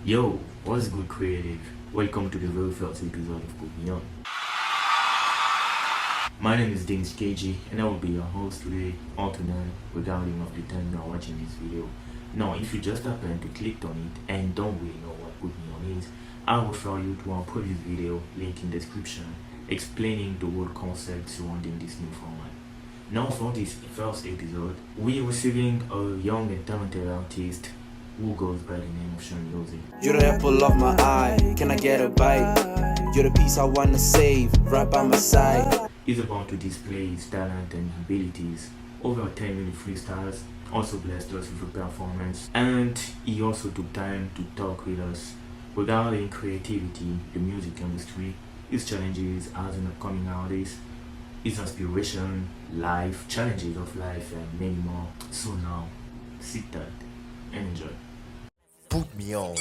Yo, what's good, creative? Welcome to the very first episode of Put Me On. My name is Dennis KG, and I will be your host today or tonight, regarding of the time you are watching this video. Now, if you just happen to click on it and don't really know what Put Me On is, I will refer you to our previous video, link in description, explaining the whole concept surrounding this new format. Now, for this first episode, we are receiving a young and talented artist who goes by the name of Sean Ryosei. You're the apple of my eye, can I get a bite? You're the piece I wanna save, right by my side. He's about to display his talent and abilities over 10 minute freestyles, also blessed us with a performance, and he also took time to talk with us regarding creativity, the music industry, his challenges as an upcoming artist, his aspiration, life, challenges of life, and many more. So now, sit tight and enjoy. Put me on.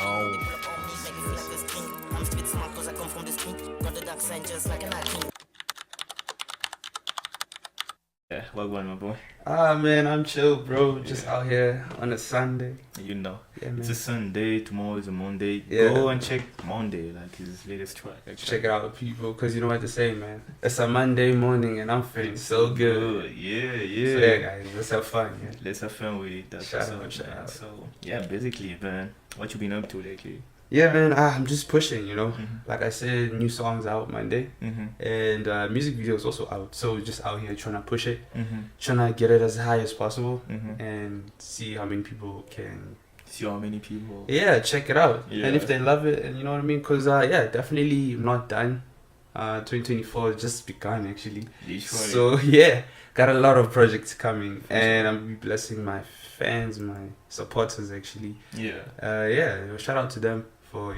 No. Yeah, what going, my boy? Man, I'm chill, bro. Just out here on a Sunday. You know, Yeah, man. it's a Sunday, tomorrow is a Monday. Yeah. Go and check Monday, like his latest track. Check it out, people, because you know what to say, man. It's a Monday morning and I'm feeling so good. Yeah, So, yeah. yeah, guys, let's have fun. Yeah. Let's have fun with it. That's Shout what's out, up, shout man. out. So, yeah, basically, man, what you been up to lately? Yeah, man, I'm just pushing, you know. Mhm. Like I said, new songs out Monday. Mm-hmm. And music videos also out. So just out here trying to push it. Mm-hmm. Trying to get it as high as possible. Mm-hmm. And see how many people can See how many people. check it out. Yeah. And if they love it, and you know what I mean, because definitely I'm not done. 2024 has just begun actually. Literally. So yeah, got a lot of projects coming, and I'm blessing my fans, my supporters actually. Yeah. Shout out to them for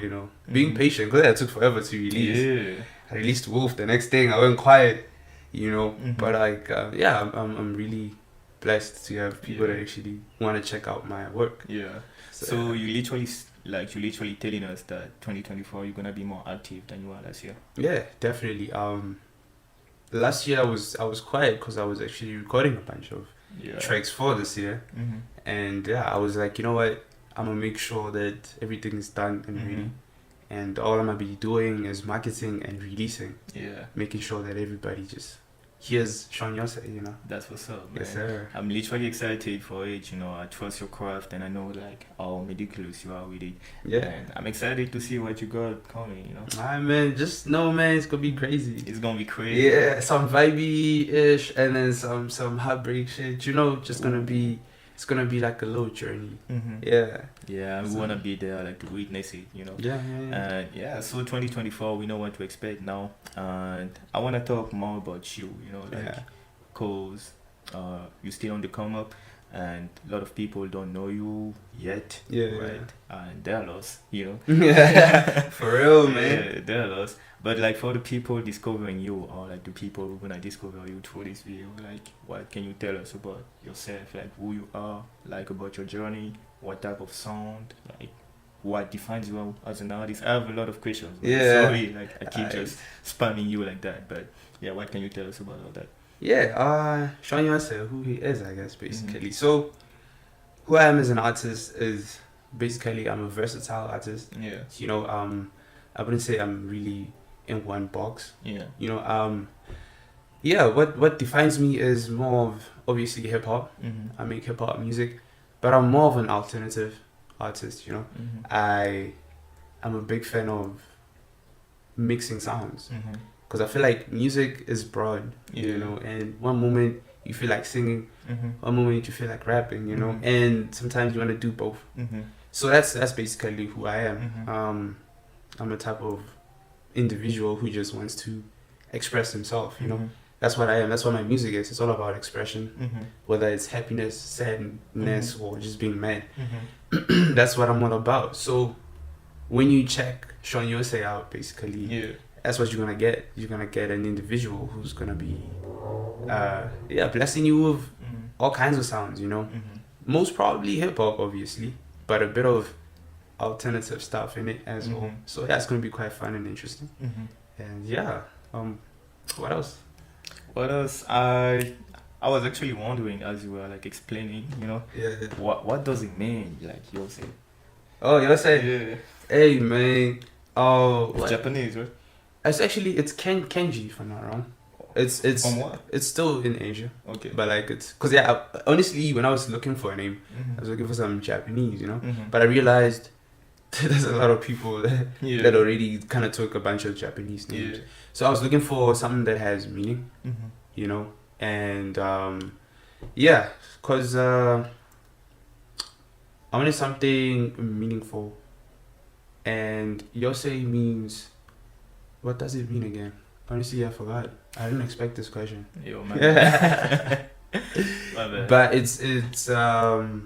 being Mhm. patient, because it took forever to release. Yeah. I released Wolf, the next thing I went quiet, Mhm. but I'm really blessed to have people Yeah. that actually want to check out my work. Yeah. So you literally telling us that 2024 you're gonna be more active than you were last year. Yeah, definitely. Last year I was quiet because I was actually recording a bunch of Yeah. tracks for this year, Mm-hmm. and I was like, you know what, I'm gonna make sure that everything is done and ready, Mhm. and all I'm gonna be doing is marketing and releasing, Yeah. making sure that everybody just hears Sean Ryosei, That's what's up, man. Yes, sir. I'm literally excited for it. I trust your craft, and I know like how meticulous you are with it. Yeah. And I'm excited to see what you got coming. Alright, man, just know, man, it's gonna be crazy. It's gonna be crazy. Yeah, some vibey-ish, and then some heartbreak shit. Just gonna be, it's gonna be like a little journey. Mm-hmm. Yeah. Yeah, we So- wanna be there, like to witness it. Yeah. So 2024, we know what to expect now, and I wanna talk more about you. Yeah. Cause you're still on the come up, and a lot of people don't know you yet. Yeah, Right. And they're lost. Yeah. For real, man. Yeah, they're lost. But like for the people discovering you, or like the people who gonna discover you through this video, like what can you tell us about yourself, like who you are, like about your journey, what type of sound, like what defines you as an artist? I have a lot of questions. But Yeah. sorry, like I keep just spamming you like that. But yeah, what can you tell us about all that? Yeah, Sean Ryosei, who he is, I guess, basically. So, who I am as an artist is basically I'm a versatile artist. Yeah. I wouldn't say I'm really in one box. Yeah. What defines me is more of obviously hip hop. Mm-hmm. I make hip hop music, but I'm more of an alternative artist. Mm-hmm. I'm a big fan of mixing sounds, Mm-hmm. because I feel like music is broad, Yeah. and one moment you feel like singing, Mm-hmm. one moment you feel like rapping, Mhm. and sometimes you want to do both. Mm-hmm. So that's basically who I am. Mhm. I'm a type of individual who just wants to express himself. Mm-hmm. That's what I am. That's what my music is. It's all about expression, Mm-hmm. whether it's happiness, sadness, or just being mad. Mm-hmm. That's what I'm all about. So when you check Sean Ryosei out, basically, Yeah. that's what you're gonna get. You're gonna get an individual who's gonna be, blessing you with Mm-hmm. all kinds of sounds. Mm-hmm. Most probably hip hop, obviously, but a bit of alternative stuff in it as well. Mhm. So yeah, it's gonna be quite fun and interesting. Mm-hmm. And yeah, what else? What else? I was actually wondering as you were like explaining, Yeah. what does it mean, like Ryosei? Oh, you're saying? Yeah. Hey, man. Oh, It's what? Japanese, right? It's Kenji, if I'm not wrong. It's From what? It's still in Asia, Okay. but like it's because yeah, honestly, when I was looking for a name, Mhm. I was looking for some Japanese, you know. Mhm. But I realized there's a lot of people Yeah. that already kind of took a bunch of Japanese names. Yeah. So I was looking for something that has meaning, Mhm. you know, and yeah, cause I wanted something meaningful, and Yosei means, what does it mean again? Honestly, I forgot. I didn't expect this question. Yo, man. My bad. But it's oh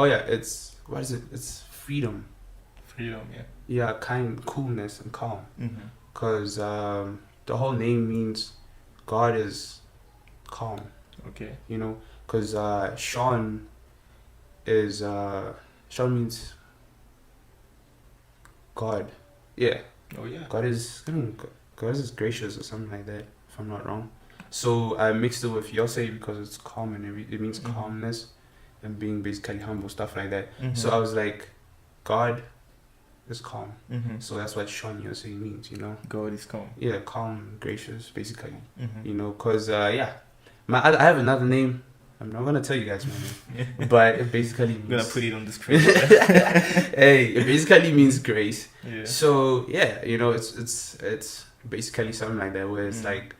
yeah, it's, what is it? It's freedom. Freedom, yeah. Yeah, coolness and calm. Mhm. Cause the whole name means God is calm. Okay. You know, cause Sean is Sean means God. Yeah, Oh yeah. God is gracious or something like that, if I'm not wrong. So I mixed it with Yosei because it's calm and it means Mhm. calmness and being basically humble, stuff like that. Mhm. So I was like, God is calm. Mhm. So that's what Sean Yosei means, you know? God is calm. Yeah, calm, gracious, basically. Mhm. You know, because, yeah, I have another name. I'm not going to tell you guys my name. But it basically means... I'm gonna put it on the screen. Hey, it basically means grace. Yeah. So yeah, you know, it's basically something like that where it's Mm. like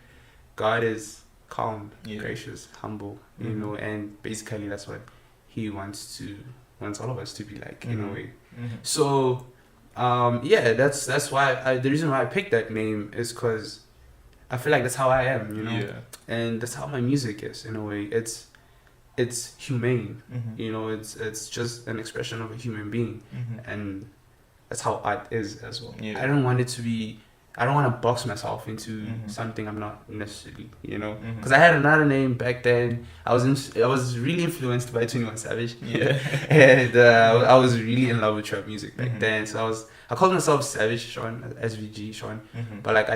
God is calm, Yeah. gracious, humble, you Mhm. know, and basically that's what He wants all of us to be like in a Mhm. way. Mhm. So yeah, that's why the reason why I picked that name is because I feel like that's how I am, you know, Yeah. and that's how my music is in a way. It's humane, Mhm. you know, it's just an expression of a human being, Mhm. and that's how art is as well. Yeah. I don't want it to be. I don't want to box myself into Mhm. something I'm not necessarily, you know. Mhm. Because I had another name back then. I was really influenced by 21 Savage. Yeah. And I was really in love with trap music back Mhm. then. So I called myself Savage Sean, SVG Sean. Mhm. But like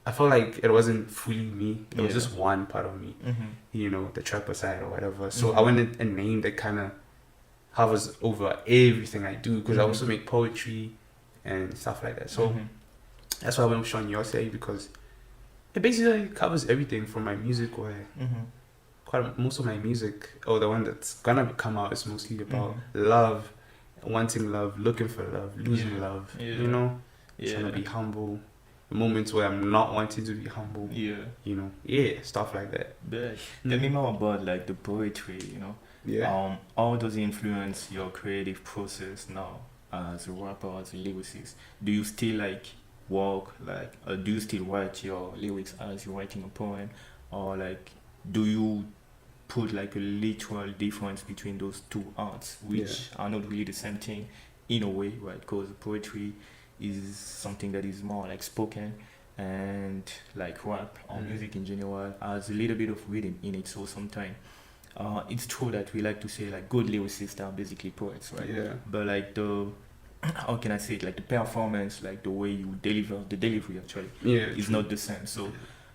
I felt like it wasn't fully me. It was Yeah. just one part of me, Mhm. you know, the trapper side or whatever. So Mhm. I wanted a name that kind of hovers over everything I do, because I Mhm. also make poetry and stuff like that. So Mhm. that's why I went with Sean Ryosei, because it basically covers everything from my music, where Mhm. quite most of my music, or the one that's gonna come out, is mostly about Mhm. love, wanting love, looking for love, losing Yeah. love, Yeah. you know, Yeah. trying to be humble, moments where I'm not wanting to be humble, Yeah. you know, yeah, stuff like that. But tell me more about like the poetry, you know. Yeah. How does it influence your creative process now as a rapper, as a lyricist? Do you still like work like, do you still write your lyrics as you're writing a poem, or like do you put like a literal difference between those two arts, which are not really the same thing in a way, right? Because poetry is something that is more like spoken, and like rap or music in general has a little bit of rhythm in it. So sometimes it's true that we like to say like good lyricists are basically poets, right? Yeah. But like the how can I say it, like the performance, like the way you deliver the delivery actually Yeah. is not the same. So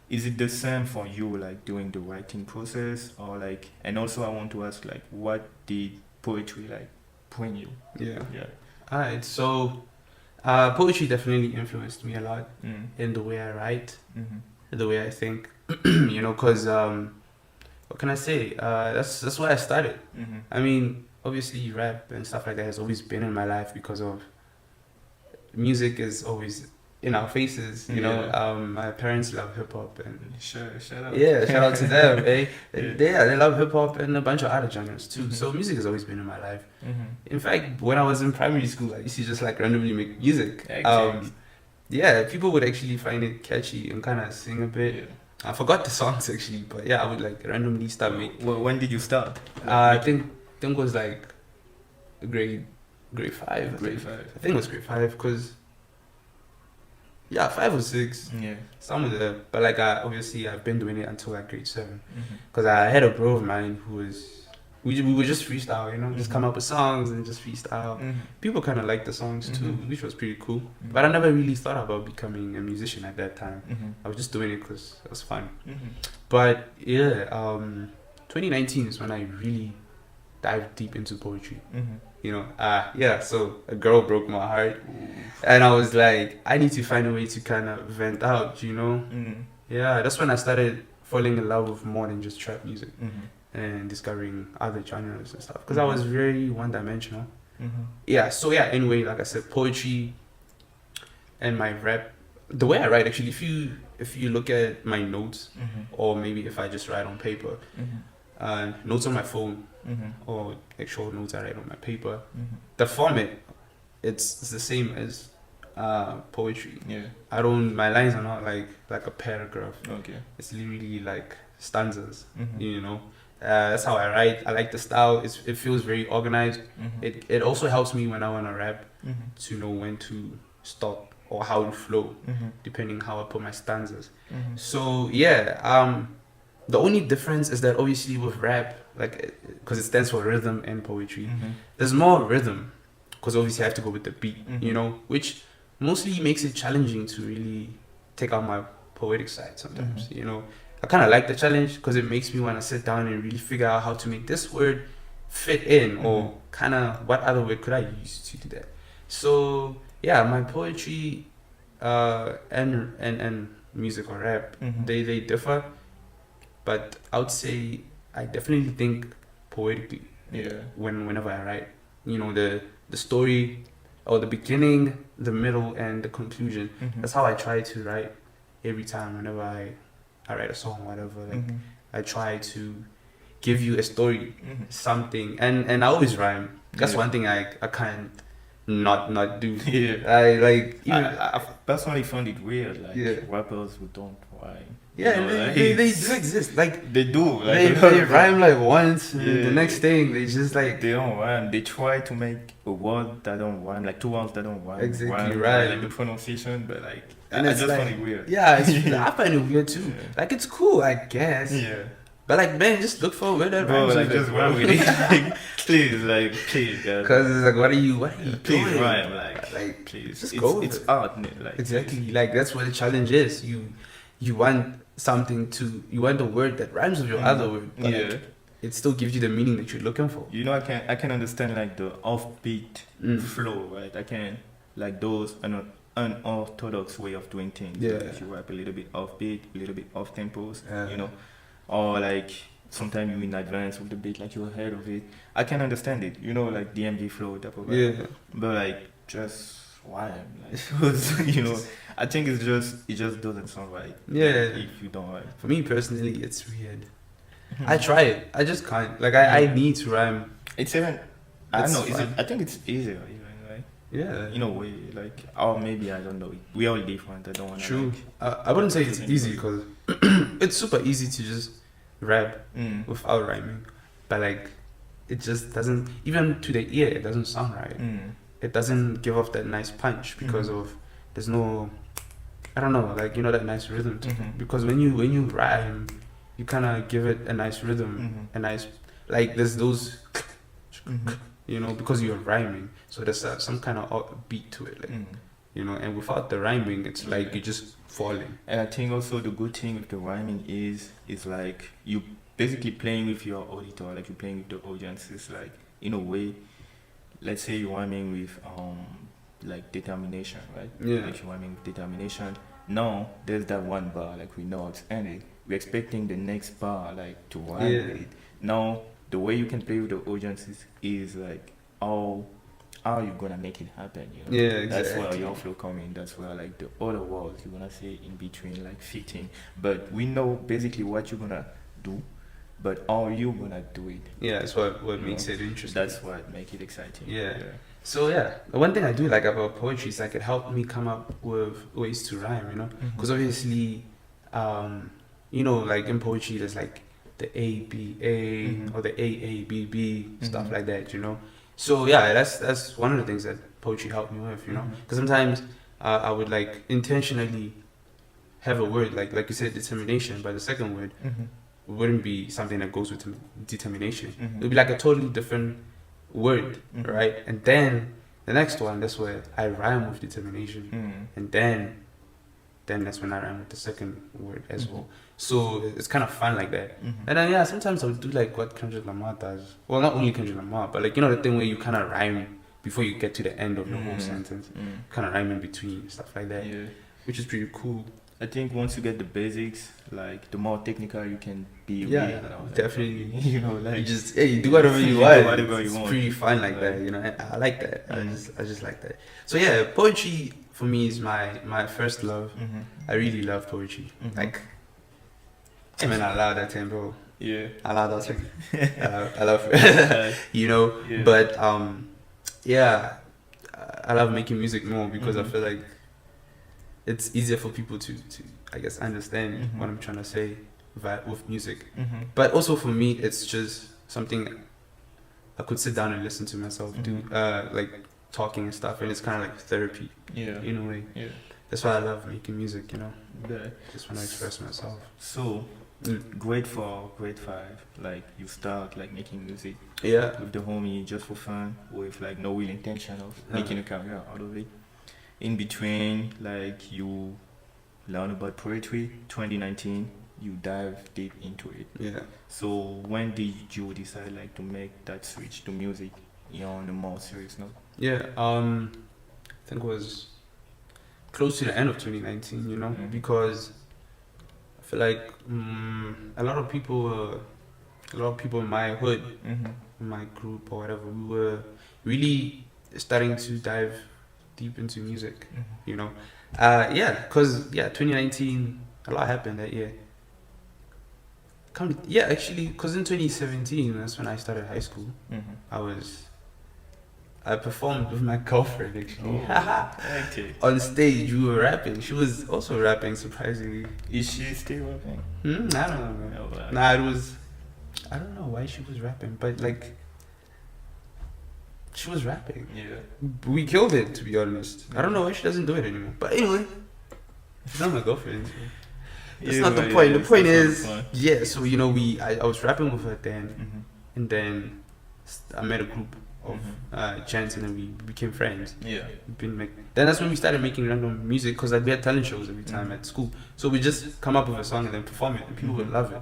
is it the same for you, like during the writing process, or like? And also I want to ask, like, what did poetry like bring you? Yeah. Yeah. Alright, so poetry definitely influenced me a lot in the way I write, Mm-hmm. the way I think, you know, because what can I say? That's why I started. Mm-hmm. I mean, obviously, rap and stuff like that has always been in my life, because of music is always in our faces, you know. Yeah. My parents love hip hop, and Shout out. yeah, shout out to them, eh? Yeah. They love hip hop and a bunch of other genres too. Mhm. So music has always been in my life. Mm-hmm. In fact, when I was in primary school, I used to just like randomly make music. Exactly. Yeah, people would actually find it catchy and kind of sing a bit. Yeah. I forgot the songs actually, but yeah, I would like randomly start making. Well, when did you start? I think it was like grade 5. Grade 5. I think it was grade 5, because yeah, 5 or 6, Yeah. somewhere there. But like obviously I've been doing it until like grade 7, Mm-hmm. because I had a bro of mine who was we would just freestyle, you know, just Mhm. come up with songs and just freestyle. Mm-hmm. People kind of liked the songs too, Mhm. which was pretty cool. Mhm. But I never really thought about becoming a musician at that time. Mm-hmm. I was just doing it because it was fun. Mm-hmm. But yeah, 2019 is when I really dived deep into poetry. Mm-hmm. Yeah, so a girl broke my heart, and I was like, I need to find a way to kind of vent out, Yeah, that's when I started falling in love with more than just trap music and discovering other genres and stuff, because I was very one-dimensional. Yeah, so yeah, anyway, like I said, poetry and my rap, the way I write, actually, if you look at my notes, or maybe if I just write on paper, notes on my phone, or actual notes I write on my paper, the format, it's the same as poetry. Yeah. My lines are not like a paragraph. Okay. It's literally like stanzas, that's how I write. I like the style. It feels very organized. It also helps me when I want to rap to know when to stop or how to flow, depending how I put my stanzas. So yeah, the only difference is that obviously with rap, like, because it stands for rhythm and poetry, there's more rhythm, because obviously I have to go with the beat, which mostly makes it challenging to really take out my poetic side sometimes. I kind of like the challenge because it makes me want to sit down and really figure out how to make this word fit in, or kind of what other word could I use to do that. So yeah, my poetry and music or rap, they differ, but I would say I definitely think poetically. Yeah. Whenever I write, the story, or the beginning, the middle, and the conclusion. That's how I try to write every time whenever I write a song, whatever. Like, I try to give you a story, something, and I always rhyme. That's one thing I can't not do. I personally found it weird, like rappers who don't rhyme. They do exist. Like, they do. Like, they rhyme like once, and the next thing they just like, they don't rhyme. They try to make a word that don't rhyme, like two words that don't rhyme. Exactly right. Like the pronunciation, but like, and I it's just like, find it weird. Yeah, I find it weird too. Like, it's cool, I guess. Yeah. But like, man, just look for a word that Bro, rhymes. like, just rhyme with it. Please, guys. Because it's like, what are you Please doing? rhyme, like, please. Just go with it's it. art, like. Exactly. Please. Like, that's what the challenge is. You want something you want a word that rhymes with your other word. But like, it still gives you the meaning that you're looking for. I can understand like the offbeat flow, right? I can, like, those unorthodox way of doing things. Yeah. Like, if you rap a little bit offbeat, a little bit off tempos, or like sometimes you in advance with the beat, like you're ahead of it. I can understand it, like DMV flow type of rap. But like, just why? Like, I think it just doesn't sound right. Yeah. If you don't rhyme. For me personally, it's weird. I try it. I just can't. Like, I need to rhyme. It's even. I It's don't know. fun. I think it's easier even, right? Yeah. In a way, like, or maybe I don't know. We all different. I don't want to. True. I wouldn't say it's easy, because it's super easy to just rap without rhyming, but like, it just doesn't, even to the ear, it doesn't sound right. It doesn't give off that nice punch because of there's no, I don't know, like, that nice rhythm to it. Because when you rhyme, you kind of give it a nice rhythm, a nice, like, there's those because you're rhyming, so there's some kind of beat to it, like, and without the rhyming, it's like you're just falling. And I think also the good thing with the rhyming is like you basically playing with your auditor, like you're playing with the audience. It's like, in a way, let's say you're rhyming with like determination, right? Yeah. Like you're rhyming with determination. Now there's that one bar, like we know it's ending. We're expecting the next bar, like, to rhyme with it. Now the way you can play with the audience is like how you gonna make it happen, Yeah, exactly. That's where your flow come in. That's where, like, the other words you're gonna say in between, like, fitting. But we know basically what you're gonna do, but how you gonna do it. Yeah, that's what makes it interesting. That's what make it exciting. Yeah. So yeah, the one thing I do like about poetry is like it helped me come up with ways to rhyme, because obviously, like in poetry there's like the A B A or the A B B stuff like that, So yeah, that's one of the things that poetry helped me with, because sometimes I would like intentionally have a word like you said, determination, but the second word wouldn't be something that goes with determination. It would be like a totally different word, right? And then the next one, that's where I rhyme with determination, and then then that's when I rhyme with the second word as well. So it's kind of fun like that. And then sometimes I would do like what Kendrick Lamar does. Well, not only Kendrick Lamar, but like the thing where you kind of rhyme before you get to the end of the whole sentence, kind of rhyme in between, stuff like that, which is pretty cool. I think once you get the basics, like the more technical you can be. Yeah, definitely. Like you just you do whatever you want. Whatever you it's want. pretty fun like that, and I like that. I just like that. So yeah, poetry for me is my first love. I really love poetry. Like, I mean, I love that tempo. Yeah, I love that thing. I love it. But I love making music more because I feel like it's easier for people to I guess understand what I'm trying to say with music. But also for me, it's just something I could sit down and listen to myself do, like talking and stuff, and it's kind of like therapy. In a way. Yeah. That's why I love making music. Just when I express myself. So, grade 4, grade 5, like you start like making music. Yeah. With the homie just for fun, with like no real intention of making a career out of it. In between, like you learn about poetry. 2019, you dive deep into it. Yeah. So when did you decide like to make that switch to music, on a more serious note? Yeah. I think it was close to the end of 2019. Because I feel like a lot of people in my hood, in my group or whatever, we were really starting to dive deep into music, because 2019 a lot happened that year. Actually, because in 2017 that's when I started high school. I performed with my girlfriend actually. Okay. On stage we were rapping. She was also rapping, surprisingly. Is she still rapping? I don't know, man. Oh, wow. Nah, I don't know why she was rapping, but like she was rapping. Yeah. We killed it, to be honest. I don't know why she doesn't do it anymore. But anyway, she's not my girlfriend. So. That's not the point. The point is, so I was rapping with her then, and then I met a group of chants, and then we became friends. Yeah. Then that's when we started making random music, because we had talent shows every time at school. So we just come up with a song and then perform it, and people would love it.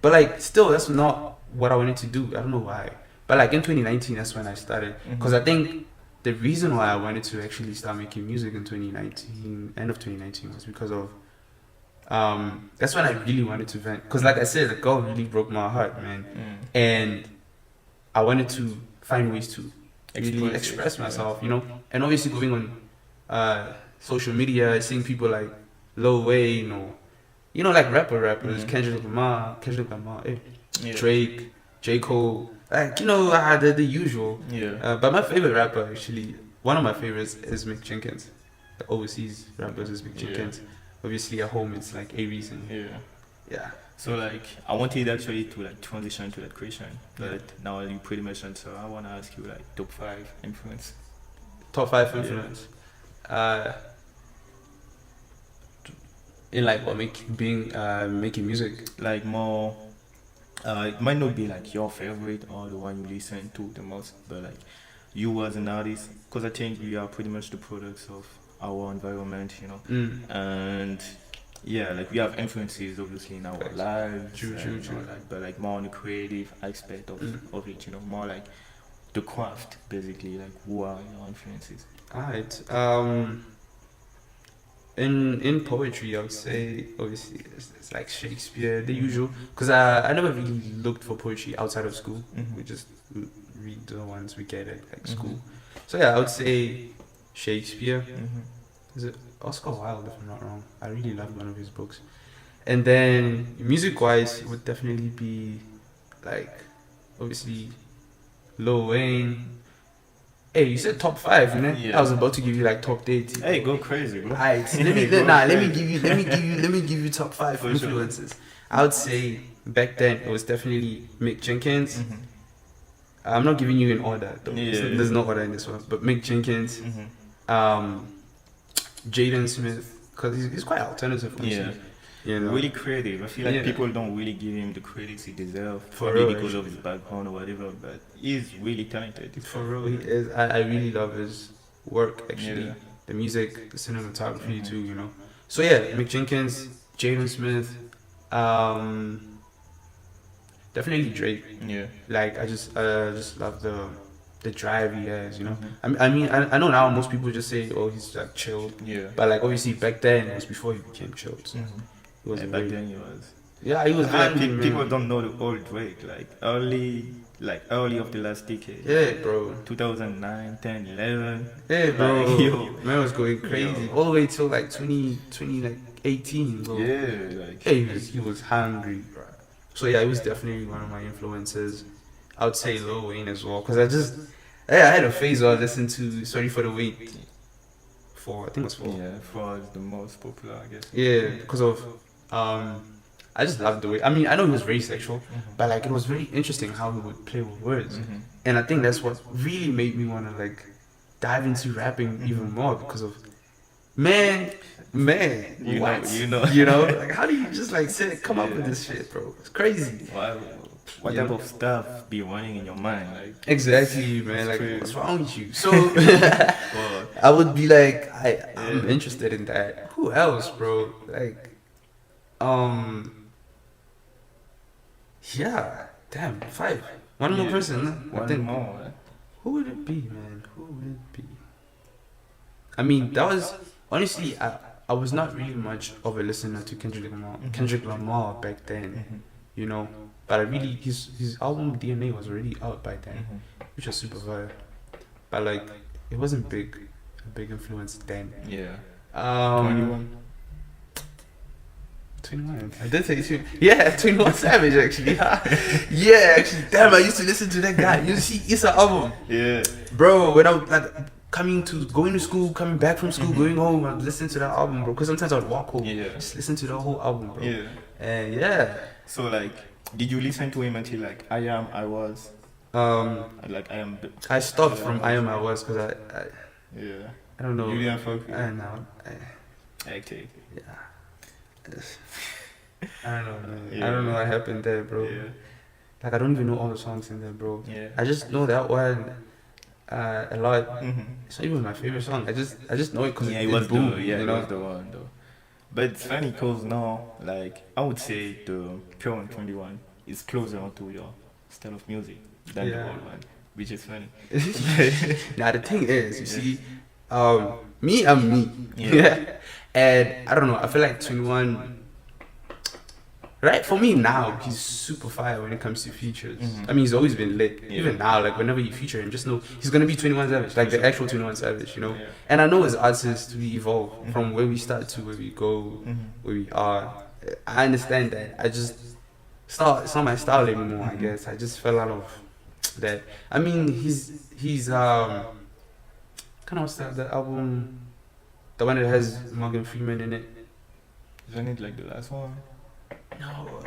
But like, still, that's not what I wanted to do. I don't know why. But like in 2019, that's when I started. Because I think the reason why I wanted to actually start making music in 2019, end of 2019, was because of that's when I really wanted to vent. Because like I said, the girl really broke my heart, man. And I wanted to find ways to really express myself, And obviously going on social media, seeing people like Lil Wayne or like rappers, Kendrick Lamar, Drake, J. Cole, like the usual. But my favorite rapper, actually, one of my favorites is Mick Jenkins. The overseas rappers is Mick Jenkins. Obviously at home it's like Aries and yeah. So like I wanted actually to like transition to that question, but now you pretty much answer. I want to ask you like top 5 influence. Top 5 influence. In like what making music. Like more. It might not be like your favorite or the one you listen to the most, but like you as an artist, because I think we are pretty much the products of our environment, and like we have influences obviously in our lives. True. But like more on the creative aspect of it, more like the craft, basically. Like, who are your influences? Alright. In poetry, I would say obviously it's like Shakespeare, the usual. Because I never really looked for poetry outside of school. We just read the ones we get at like school. So I would say Shakespeare. Is it Oscar Wilde, if I'm not wrong? I really loved one of his books. And then music-wise, it would definitely be like obviously Lil Wayne. Hey, you said top 5, you know? I was about to give you like top 30. Hey, go crazy, bro. Alright, let me give you top 5 influences. I would say back then it was definitely Mick Jenkins. I'm not giving you an order though. There's no order in this one, but Mick Jenkins, Jaden Smith, because he's quite alternative. Really creative. I feel like people don't really give him the credits he deserves, probably because of his background or whatever, but he's really talented. For real, he is. I really love his work, actually. The music, the cinematography too, So yeah, Mick Jenkins, Jaden Smith, definitely Drake. Yeah. Like I just love the drive he has. You know, I know now most people just say, oh, he's like chilled. Yeah. But like obviously back then it was before he became chilled. So he was Yeah, back then he was. Yeah, he was I feel like angry, man. people don't know the old Drake, like early of the last decade. Yeah, bro. 2009, 10, 11. Yeah, bro. Like, yo. Man was going crazy Yo. all the way till like 20 like 18, bro. Yeah, like. Yeah, he was hungry, bro. So yeah, he was definitely one of my influences. I would say Lil Wayne as well, because I had a phase where I listened to Sorry for the Wait. I think it was 4. Yeah, 4 is the most popular, I guess. Yeah, because of I just loved the way. I mean, I know he was very sexual, but like it was very interesting how he would play with words, and I think that's what really made me want to like dive into rapping even more because of man, You what know. you know, like how do you just like come up with this shit, bro? It's crazy. What type of stuff be running in your mind? Like, Exactly, man. Like, crazy. what's wrong with you? So well, I would be like, I'm interested in that. Who else, bro? Like, yeah, damn, 5. One more person. I one think. more. Who would it be, man? Who would it be? I mean, that was honestly, I was not really much of a listener to Kendrick Lamar back then, you know. But I really his album DNA was already out by then, which was super fire. But like, it wasn't a big influence then. Yeah. 21. I did say 2. Yeah, 21 Savage actually. Yeah, actually. Damn, I used to listen to that guy. You see, it's an album. Yeah. Bro, when I was like going to school, coming back from school, going home, I'd listen to that album, bro. Because sometimes I'd walk home. Yeah. Just listen to the whole album, bro. Yeah. And yeah. So like, did you listen to him until like I Was? Like I Am. I stopped from I Am I Was because Yeah. I don't know. You didn't fuck with I don't know. Hectic. Yeah. I don't know, man. Yeah. I don't know what happened there, bro. Yeah. Like I don't even know all the songs in there, bro. Yeah. I just know that one a lot. It's not even my favorite song. I just know it because Yeah, it it was boom. the you it know? was the one though. But it's funny cause now, like I would say the Pure 21 is closer to your style of music than the old one, which is funny. Now the thing is, you see, me, I'm me. Yeah. And I don't know. I feel like 21. Right, for me now, he's super fire when it comes to features. I mean, he's always been lit. Yeah. Even now, like whenever you feature him, just know he's gonna be 21 Savage, like the actual 21 Savage, you know. Yeah. And I know as artists, we evolve from where we start to where we go, where we are. I understand that. I just it's not my style anymore. I guess I just fell out of that. I mean, he's kind of what's that album, the one that has Morgan Freeman in it. Isn't it like the last one? No.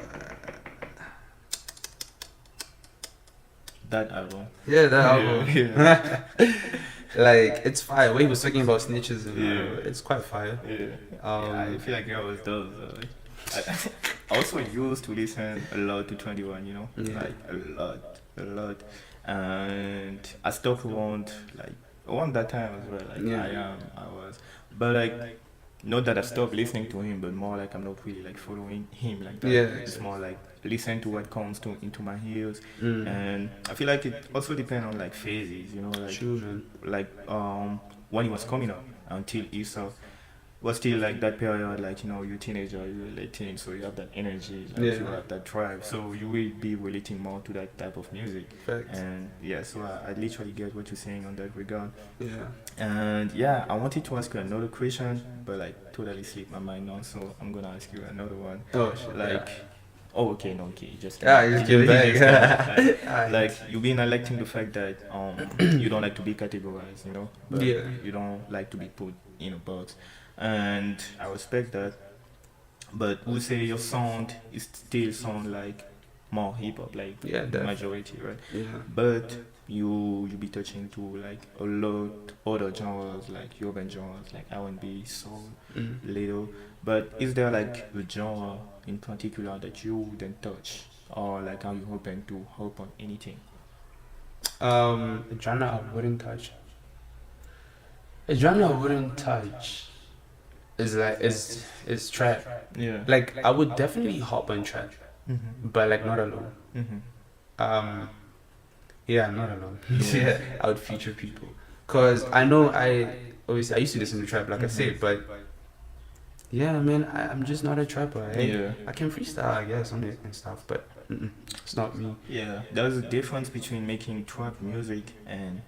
That album. Yeah, that album. Yeah. Like it's fire. When he was talking about snitches, and Yeah. it's quite fire. Yeah. Um, I feel like I was those. I also used to listen a lot to 21, you know, Yeah. like a lot, and I stopped around that time as well. Like Yeah. I was, but like. Not that I stopped listening to him, but more like I'm not really like following him like that. Yeah, It's more like listen to what comes into my ears, Mm. and I feel like it also depends on like phases, you know, like True, man. when he was coming up until Esau was still like that period, like, you know, you're teenager, you're late teen, so you have that energy, like Yeah. you have that drive, so you will be relating more to that type of music. Facts. And yeah, so I literally get what you're saying on that regard. Yeah. And yeah, I wanted to ask you another question, but like totally slipped my mind now, so I'm gonna ask you another one. Oh shit. Like, oh okay, no, okay, just Yeah, you just give just back. like you've been electing the fact that you don't like to be categorized, you know, but Yeah. you don't like to be put in a box, and I respect that. But would say your sound is still sound like more hip hop, like Yeah, the definitely. majority, right? Yeah. But you be touching to like a lot other genres, like urban genres, like R&B, soul, Mm. little. But is there like a genre in particular that you wouldn't touch, or like are you hoping to hope on anything? A genre I wouldn't touch. A genre I wouldn't touch. is like is trap. Yeah. Like I would definitely hop on trap, but like not alone. Yeah, not alone. Yeah, I would feature people, cause I know I used to listen to trap, like I said, but yeah, man, I'm just not a trapper. Yeah. I can freestyle, I guess, on it and stuff, but it's not me. Yeah, there's a difference between making trap music and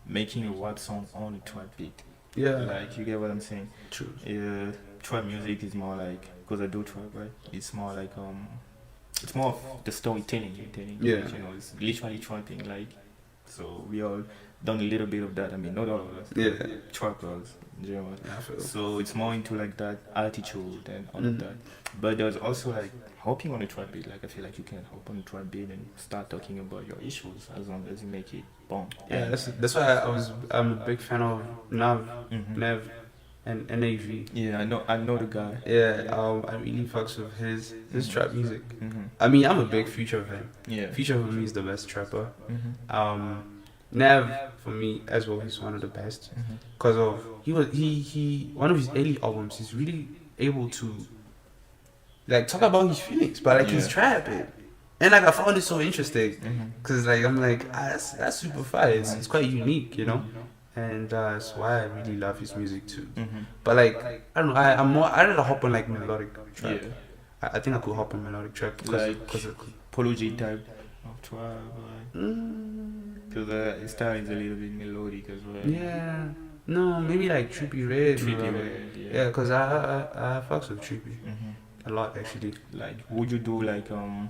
making a rap song on a trap beat. Yeah, Like, you get what I'm saying? true. Yeah, trap music is more like, because I do trap, right? It's more like it's more of the storytelling you're telling. Yeah. You know, it's literally trapping. Like, so we all done a little bit of that. I mean, not all of us. Yeah. Trappers, you know. Yeah, I feel. So it's more into like that attitude and all of that. But there's also like hopping on a trap beat. Like, I feel like you can hop on a trap beat and start talking about your issues as long as you make it bomb. Yeah, that's why I'm a big fan of Nev and NAV. Yeah, I know the guy. Yeah, I really fucks with his trap music. I mean, I'm a big Future fan. Yeah. Future for me is the best trapper. Nev for me as well, he's one of the best, because of he one of his early albums, he's really able to like talk about his feelings, but like he's trapping, and like I found it so interesting, because like I'm like that's super fire. It's quite unique, you know. And that's why I really love his music too. But like I don't know, I'd rather hop on like melodic trap. Yeah. I think I could hop on melodic trap because Polo G type of trap. Because his style is a little bit melodic as well. yeah, no, maybe like Trippy Red. Trippy Red, Yeah, because I fucks with Trippy a lot actually. Like, would you do like cloud?